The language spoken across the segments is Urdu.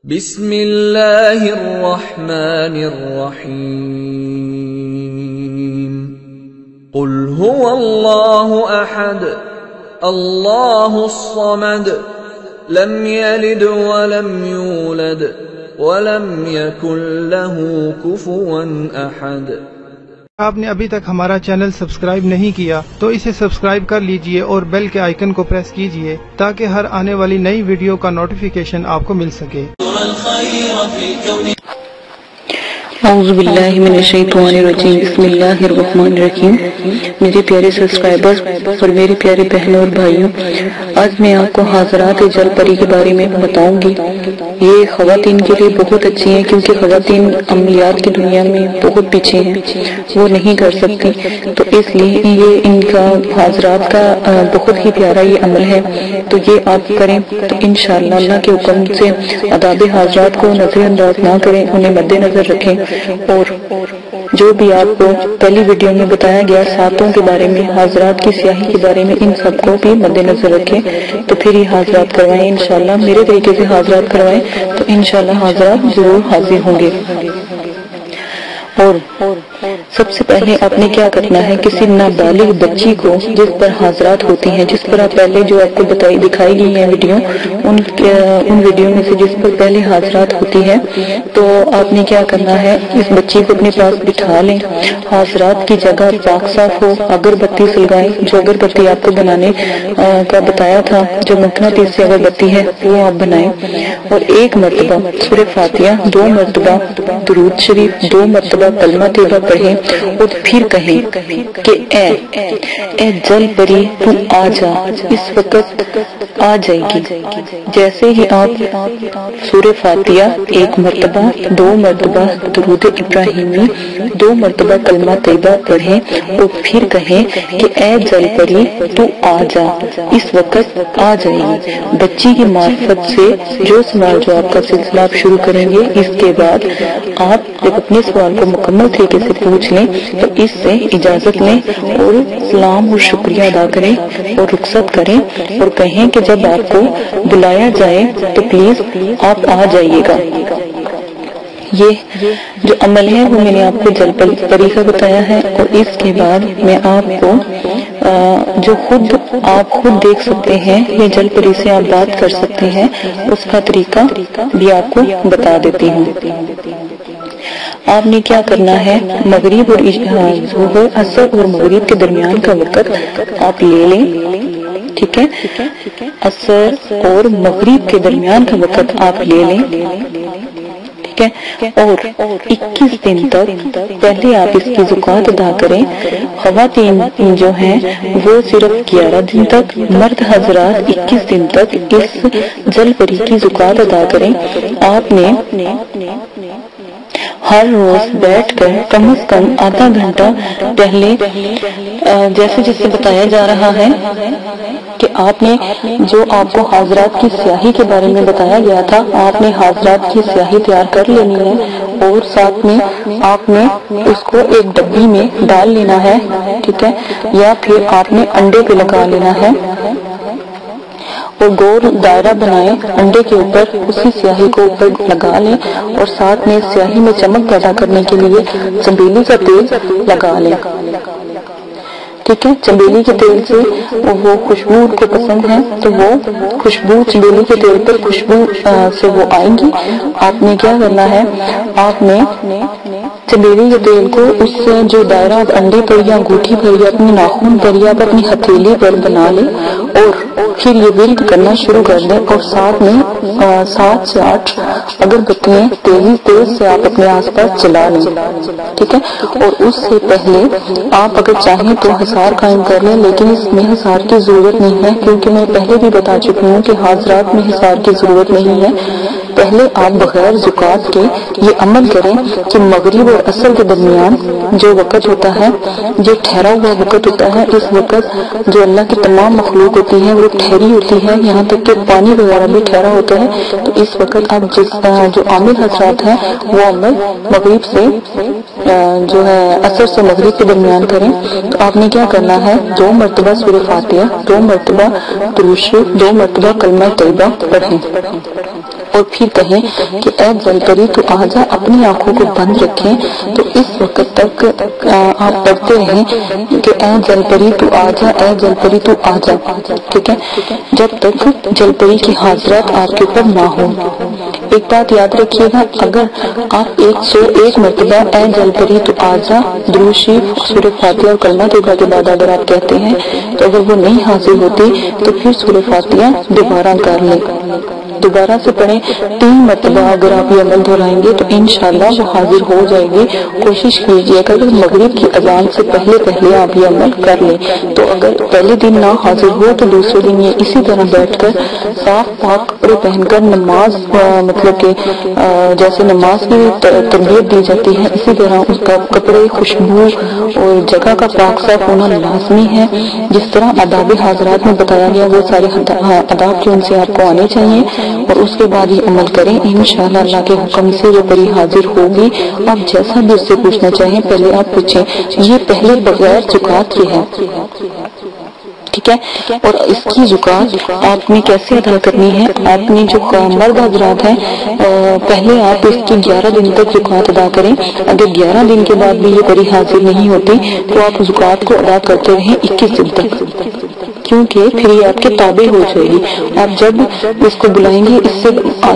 بسم اللہ الرحمن الرحیم قل هو اللہ احد اللہ الصمد لم یلد ولم یولد ولم یکن له کفوا احد۔ آپ نے ابھی تک ہمارا چینل سبسکرائب نہیں کیا تو اسے سبسکرائب کر لیجئے اور بیل کے آئیکن کو پریس کیجئے تاکہ ہر آنے والی نئی ویڈیو کا نوٹیفیکیشن آپ کو مل سکے۔ اعوذ باللہ من الشیطان الرجیم، بسم اللہ الرحمن الرحیم۔ میرے پیارے سبسکرائبر اور میرے پیارے بہنوں اور بھائیوں، آج میں آپ کو حاضرات جل پری کے بارے میں بتاؤں گی۔ یہ خواتین کے لیے بہت اچھی ہیں کیونکہ خواتین عملیات کی دنیا میں بہت پیچھے ہیں، وہ نہیں کر سکتی، تو اس لیے یہ ان کا حاضرات کا بہت ہی پیارا یہ عمل ہے، تو یہ آپ کریں تو انشاءاللہ اللہ کے حکم سے آداب حاضرات کو نظر انداز نہ کریں، انہیں مد نظر رکھیں، اور جو بھی آپ کو پہلی ویڈیو میں بتایا گیا ساتوں کے بارے میں، حاضرات کی سیاہی کے بارے میں، ان سب کو بھی مد نظر رکھیں، تو پھر یہ حاضرات کروائیں انشاءاللہ، میرے طریقے سے حاضرات کروائیں تو انشاءاللہ حاضرات ضرور حاضر ہوں گے۔ اور سب سے پہلے آپ نے کیا کرنا ہے، کسی نابالغ بچی کو جس پر حاضرات ہوتی ہیں، جس پر آپ پہلے جو آپ کو دکھائی گئی ہیں ویڈیو، ان ویڈیو میں سے جس پر پہلے حاضرات ہوتی ہے، تو آپ نے کیا کرنا ہے، اس بچی کو اپنے پاس بٹھا لیں، حاضرات کی جگہ پاک صاف ہو، اگربتی سلگائیں، جو اگربتی آپ کو بنانے کا بتایا تھا، جو مقناطیس سے اگربتی ہے وہ آپ بنائیں، اور ایک مرتبہ سورہ فاتحہ، 2 مرتبہ درود شریف، 2 مرتبہ کلمہ طیبہ پڑھیں، اور پھر کہیں کہ اے جل پری تو آ جا، اس وقت آ جائے گی۔ جیسے ہی آپ سورہ فاتحہ 1 مرتبہ، 2 مرتبہ درود ابراہیمی، 2 مرتبہ کلمہ طیبہ پڑھیں، اور پھر کہیں کہ اے جل پری تو آ جا، اس وقت آ جائے گی۔ بچی کی معرفت سے جو سوال جواب کا سلسلہ آپ شروع کریں گے، اس کے بعد آپ جب اپنے سوال کو مکمل طریقے سے پوچھ لیں تو اس سے اجازت لیں اور سلام اور شکریہ ادا کریں اور رخصت کریں، اور کہیں کہ جب آپ کو بلایا جائے تو پلیز آپ آ جائیے گا۔ یہ جو عمل ہے وہ میں نے آپ کو جل پری کا بتایا ہے، اور اس کے بعد میں آپ کو جو آپ خود دیکھ سکتے ہیں یا جل پری سے آپ بات کر سکتے ہیں، اس کا طریقہ بھی آپ کو بتا دیتی ہوں۔ آپ نے کیا کرنا ہے، مغرب اور ظہر، عصر اور مغرب کے درمیان کا وقت آپ لے لیں، ٹھیک ہے، عصر اور مغرب کے درمیان کا وقت آپ لے لیں، ٹھیک ہے، اور 21 دن تک پہلے آپ اس کی زکوٰۃ ادا کریں۔ خواتین جو ہیں وہ صرف 11 دن تک، مرد حضرات 21 دن تک اس جل پری کی زکوٰۃ ادا کریں۔ آپ نے ہر روز بیٹھ کر کم از کم آدھا گھنٹہ پہلے، جیسے جسے بتایا جا رہا ہے کہ آپ نے جو آپ کو حاضرات کی سیاہی کے بارے میں بتایا گیا تھا، آپ نے حاضرات کی سیاہی تیار کر لینی ہے، اور ساتھ میں آپ نے اس کو ایک ڈبی میں ڈال لینا ہے، ٹھیک ہے، یا پھر آپ نے انڈے پہ لگا لینا ہے، اور گول دائرہ بنائیں انڈے کے اوپر، اسی سیاہی کو اوپر لگا لیں، اور ساتھ میں سیاہی میں چمک پیدا کرنے کے لیے چنبیلی کا تیل لگا لیں، ٹھیک ہے۔ چنبیلی کے تیل سے وہ خوشبو ان کو پسند ہے، تو وہ خوشبو چنبیلی کے تیل پر خوشبو سے وہ آئیں گی۔ آپ نے کیا کرنا ہے، آپ نے چنبیلی کے تیل کو اس جو دائرہ انڈے پر یا انگوٹھی پر یا اپنے ناخن پر یا اپنی ہتھیلی پر بنا لیں، اور پھر یہ ورد کرنا شروع کر دیں، اور ساتھ میں 7 سے 8 اگربتیاں تیز سے آپ اپنے آس پاس جلا لیں، ٹھیک ہے۔ اور اس سے پہلے آپ اگر چاہیں تو حصار قائم کر لیں، لیکن اس میں حصار کی ضرورت نہیں ہے، کیونکہ میں پہلے بھی بتا چکی ہوں کہ حاضرات میں حصار کی ضرورت نہیں ہے۔ پہلے آپ بغیر زکوٰۃ کے یہ عمل کریں کہ مغرب اور عصر کے درمیان جو وقت ہوتا ہے، جو ٹھہرا ہوا وقت ہوتا ہے، اس وقت جو اللہ کی تمام مخلوق ہوتی ہے وہ ٹھہری ہوتی ہے، یہاں تک کہ پانی وغیرہ بھی ٹھہرا ہوتا ہے، تو اس وقت آپ جو عامل حضرات ہیں وہ عمل مغرب سے جو ہے عصر سے مغرب کے درمیان کریں۔ تو آپ نے کیا کرنا ہے، 2 مرتبہ سورہ فاتحہ، 2 مرتبہ درود شریف، 2 مرتبہ کلمہ طیبہ پڑھیں، اور پھر پھر کہیں کہ اے جل پری تو آ جا، اپنی آنکھوں کو بند رکھیں تو اس وقت تک آپ پڑھتے رہیں کہ اے جل پری تو آ جا، اے جل پری تو آ جا، ٹھیک ہے، جب تک جل پری کی حاضرات آپ کے اوپر نہ ہو۔ ایک بات یاد رکھیے گا، اگر آپ 101 مرتبہ اے جل پری تو آ جا درود شریف سورہ فاتحہ اور کلمہ طیبہ کے بعد اگر آپ کہتے ہیں تو اگر وہ نہیں حاضر ہوتی تو پھر سورہ فاتحہ دوبارہ کر لیں، دوبارہ سے پڑھیں 3 مرتبہ۔ اگر آپ یہ عمل دہرائیں گے تو انشاءاللہ وہ حاضر ہو جائے گی۔ کوشش کیجیے کہ اگر مغرب کی اذان سے پہلے آپ یہ عمل کر لیں، تو اگر پہلے دن نہ حاضر ہو تو دوسرے دن یہ اسی طرح بیٹھ کر صاف پاک کپڑے پہن کر نماز مطلب کہ جیسے نماز کی تربیت دی جاتی ہے اسی طرح اس کا کپڑے، خوشبو اور جگہ کا پاک صاف ہونا لازمی ہے۔ جس طرح آداب حاضرات میں بتایا گیا وہ سارے آداب جو ان سے آپ کو آنے چاہیے اور اس کے بعد یہ عمل کریں، انشاءاللہ اللہ کے حکم سے وہ پری حاضر ہوگی۔ آپ جیسا بھی اس سے پوچھنا چاہیں پہلے آپ پوچھیں۔ یہ پہلے بغیر زکوٰۃ کے ہے، ٹھیک ہے، اور اس کی زکوٰۃ آپ نے کیسے ادا کرنی ہے؟ آپ نے جو مرد حضرات ہیں پہلے آپ اس کی 11 دن تک زکوٰۃ ادا کریں۔ اگر 11 دن کے بعد بھی یہ پری حاضر نہیں ہوتی تو آپ زکوٰۃ کو ادا کرتے رہیں 21 دن تک، کیونکہ پھر یہ آپ کے تابع ہو جائے گی۔ آپ جب اس کو بلائیں گے، اس سے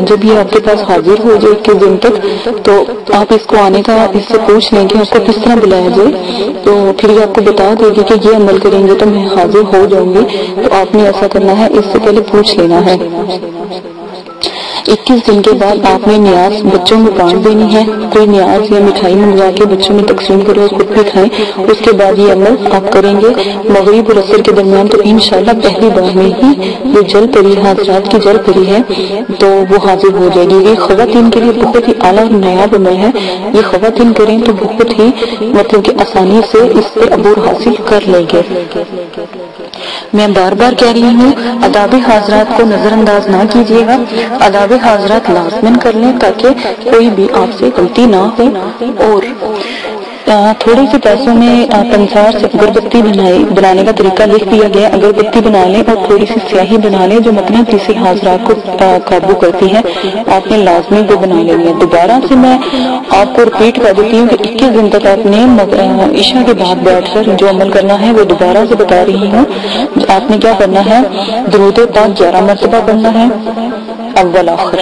جب یہ آپ کے پاس حاضر ہو جائے 21 دن تک تو آپ اس کو آنے کا اس سے پوچھ لیں گے آپ کو کس طرح بلایا جائے، تو پھر یہ آپ کو بتا دے گی کہ یہ عمل کریں گے تو میں حاضر ہو جاؤں گی۔ تو آپ نے ایسا کرنا ہے، اس سے پہلے پوچھ لینا ہے۔ 21 دن کے بعد آپ نے نیاز بچوں میں بانٹ دینی ہے، کوئی نیاز یا مٹھائی منگوا کے بچوں میں تقسیم کرو اور خود بھی کھائیں۔ اس کے بعد یہ عمل آپ کریں گے مغرب اور عصر کے درمیان، تو انشاءاللہ پہلی بار میں ہی جو جل پری حاضرات کی جل پری ہے تو وہ حاضر ہو جائے گی۔ یہ خواتین کے لیے بہت ہی اعلیٰ اور نایاب عمل ہے، یہ خواتین کریں تو بہت ہی مطلب کہ آسانی سے اس سے عبور حاصل کر لیں گے۔ میں بار بار کہہ رہی ہوں آداب حاضرات کو نظر انداز نہ کیجیے گا، آداب حاضرات لازمن کر لیں تاکہ کوئی بھی آپ سے غلطی نہ ہو۔ اور تھوڑے سے پیسوں میں پنسار سے اگربتی بنانے کا طریقہ لکھ دیا گیا، اگربتی بنا لیں اور تھوڑی سی سیاہی بنا لیں جو مقناطیسی حاضرات کو قابو کرتی ہے، آپ نے لازمی وہ بنا لینی ہے۔ دوبارہ سے میں آپ کو رپیٹ کر دیتی ہوں کہ 21 دن تک آپ نے عشاء کے بعد بیٹھ کر جو عمل کرنا ہے وہ دوبارہ سے بتا رہی ہوں۔ آپ نے کیا کرنا ہے؟ درود پاک 11 مرتبہ پڑھنا ہے اول آخر،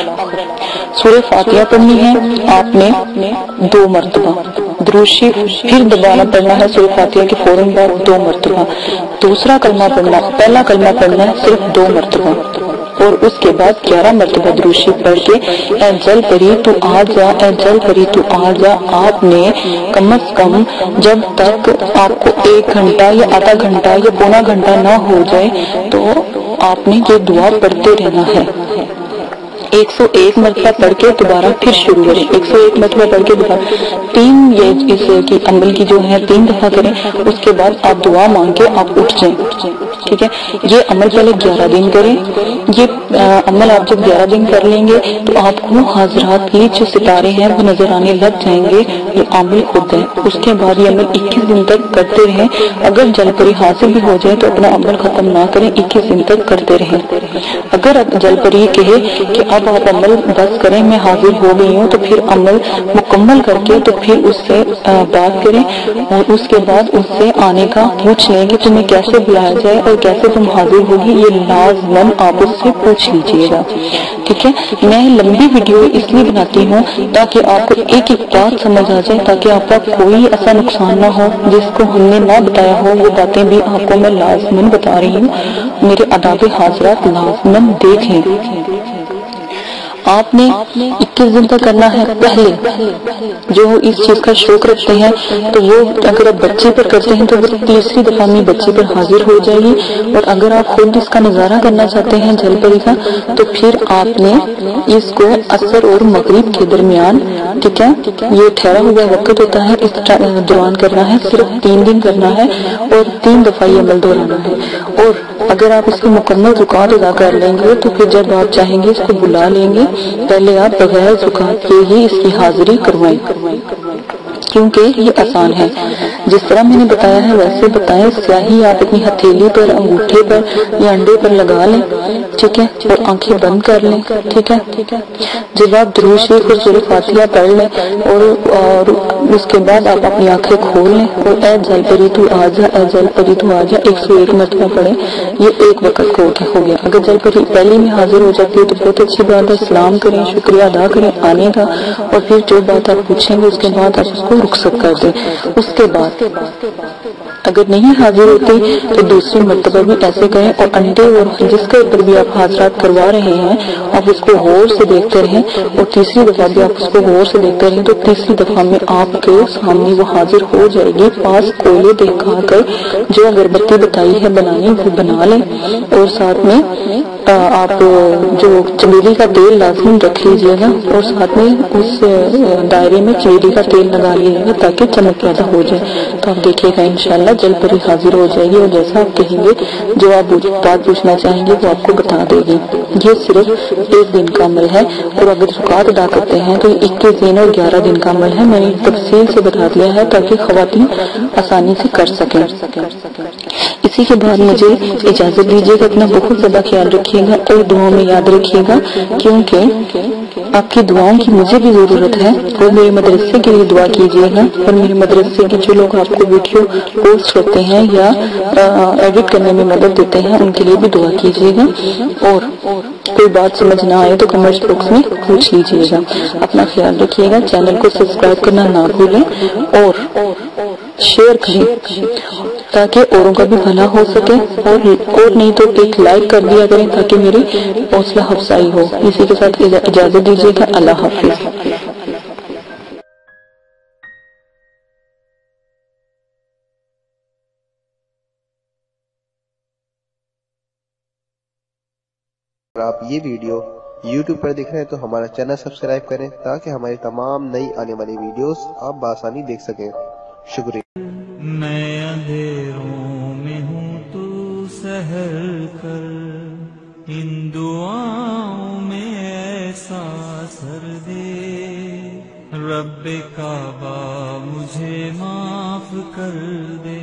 سورہ فاتحہ پڑھنی ہے آپ نے 2 مرتبہ، درود شریف پھر دوبارہ پڑھنا ہے سورہ فاتحہ کے فوراً بعد 2 مرتبہ، دوسرا کلمہ پڑھنا، پہلا کلمہ پڑھنا ہے صرف 2 مرتبہ، اور اس کے بعد 11 مرتبہ درود شریف پڑھ کے اے جل پری تو آ جا، اے جل پری تو آ جا۔ آپ نے کم از کم جب تک آپ کو 1 گھنٹہ یا آدھا گھنٹہ یا پونا گھنٹہ نہ ہو جائے تو آپ نے یہ دعا پڑھتے رہنا ہے۔ 101 مرتبہ پڑھ کے دوبارہ پھر شروع کریں، 101 مرتبہ پڑھ کے دوبارہ 3 یہ اس کی عمل کی جو ہے 3 دفعہ کریں، اس کے بعد آپ دعا مانگ کے آپ اٹھ جائیں، ٹھیک ہے۔ یہ عمل پہلے 11 دن کریں، یہ عمل آپ جب 11 دن کر لیں گے تو آپ کو حاضرات کی جو ستارے ہیں وہ نظر آنے لگ جائیں گے جو عامل خود ہے۔ اس کے بعد یہ عمل 21 دن تک کرتے رہیں، اگر جل پری حاصل بھی ہو جائے تو اپنا عمل ختم نہ کریں، 21 دن تک کرتے رہیں۔ اگر جل پری کہے کہ اب آپ عمل بس کریں میں حاضر ہو گئی ہوں، تو پھر عمل مکمل کر کے تو پھر اس سے بات کریں اور اس کے بعد اس سے آنے کا پوچھ لیں کہ تمہیں کیسے بلایا جائے اور کیسے تم حاضر ہوگی، یہ لازماً آپ اس سے پوچھ لیجیے گا، ٹھیک ہے۔ میں لمبی ویڈیو اس لیے بناتی ہوں تاکہ آپ کو ایک ایک بات سمجھ آ جائے، تاکہ آپ کا کوئی ایسا نقصان نہ ہو جس کو ہم نے نہ بتایا ہو، وہ باتیں بھی آپ کو میں لازماً بتا رہی ہوں۔ میرے آداب حاضرات لازماً دیکھ لیں۔ آپ نے 21 دن تک کرنا ہے۔ پہلے جو اس چیز کا شوق رکھتے ہیں تو وہ اگر آپ بچے پر کرتے ہیں تو وہ تیسری دفعہ میں بچے پر حاضر ہو جائے گی، اور اگر آپ خود اس کا نظارہ کرنا چاہتے ہیں جل پری کا تو پھر آپ نے اس کو عصر اور مغرب کے درمیان، ٹھیک ہے، یہ ٹھہرا ہوا وقت ہوتا ہے، اس دوران کرنا ہے، صرف 3 دن کرنا ہے اور 3 دفعہ یہ عمل دہرانا ہے۔ اور اگر آپ اس کی مکمل زکوٰۃ ادا کر لیں گے تو پھر جب آپ چاہیں گے اس کو بلا لیں گے، پہلے آپ بغیر زکوٰۃ کے ہی اس کی حاضری کروائیں کیونکہ یہ آسان ہے۔ جس طرح میں نے بتایا ہے ویسے بتائیں. سیاہی آپ اپنی ہتھیلی پر، انگوٹھے پر یا انڈے پر لگا لیں، ٹھیک ہے، اور آنکھیں بند کر لیں، ٹھیک ہے. جب آپ درود شریف اور سورہ فاتحہ پڑھ لیں اور اس کے بعد آپ اپنی آنکھیں کھول لیں اور اے جل پری تو آ جا، اے جل پری تو آ جا 101 مرتبہ پڑھیں. یہ ایک وقت کو ہو گیا. اگر جل پری پہلی میں حاضر ہو جاتی ہے تو بہت اچھی بات ہے. سلام کریں، شکریہ ادا کریں آنے کا، اور پھر جو بات آپ پوچھیں گے اس کے بعد آپ اس کو رخصت کر دیں. اس کے بعد اگر نہیں حاضر ہوتی تو دوسری مرتبہ بھی ایسے کریں، اور انڈے اور جس کے اوپر بھی آپ حاضرات کروا رہے ہیں آپ اس کو غور سے دیکھتے رہیں، اور تیسری دفعہ بھی آپ اس کو غور سے دیکھتے رہیں تو تیسری دفعہ میں آپ کے سامنے وہ حاضر ہو جائے گی. 5 کوئلے دکھا کر جو اگربتی بتائی ہے بنانی وہ بنا لیں، اور ساتھ میں آپ جو چمیلی کا تیل لازمی رکھ لیجیے گا، اور ساتھ میں اس دائرے میں چمیلی کا تیل لگا لیجیے گا تاکہ چمک پیدا ہو جائے. تو آپ دیکھیے گا انشاءاللہ جل پری حاضر ہو جائے گی، اور جیسا آپ کہیں گے جو آپ بات پوچھنا چاہیں گے وہ آپ کو بتا دے گی. یہ صرف 1 دن کا عمل ہے، اور اگر زکوٰۃ ادا کرتے ہیں تو 21 دن اور 11 دن کا عمل ہے. میں نے تفصیل سے بتا دیا ہے تاکہ خواتین آسانی سے کر سکیں. اسی کے بعد مجھے اجازت دیجیے گا. اپنا بہت زیادہ خیال رکھیے گا اور دعاؤں میں یاد رکھیے گا، کیونکہ آپ کی دعاؤں کی مجھے بھی ضرورت ہے. اور میرے مدرسے کے لیے دعا کیجیے گا، اور میرے مدرسے کے جو لوگ آپ کو ویڈیو پوسٹ کرتے ہیں یا ایڈٹ کرنے میں مدد دیتے ہیں ان کے لیے بھی دعا کیجیے گا. اور کوئی بات سمجھ نہ آئے تو کمنٹ باکس میں پوچھ لیجیے گا. اپنا خیال رکھیے گا. چینل کو سبسکرائب کرنا نہ بھولیں اور شیئر کریں تاکہ اوروں کا بھی بھلا ہو سکے، اور نہیں تو ایک لائک کر دیا کریں تاکہ میری حوصلہ افزائی ہو. اسی کے ساتھ اجازت دیجیے گا. اللہ حافظ. اگر آپ یہ ویڈیو YouTube پر دیکھ رہے ہیں تو ہمارا چینل سبسکرائب کریں تاکہ ہماری تمام نئی آنے والی ویڈیوز آپ بآسانی دیکھ سکیں. شکریہ. میں اندھیروں میں ہوں تو سحر کر، ان دعاؤں میں ایسا اثر دے، رب کعبہ مجھے معاف کر دے.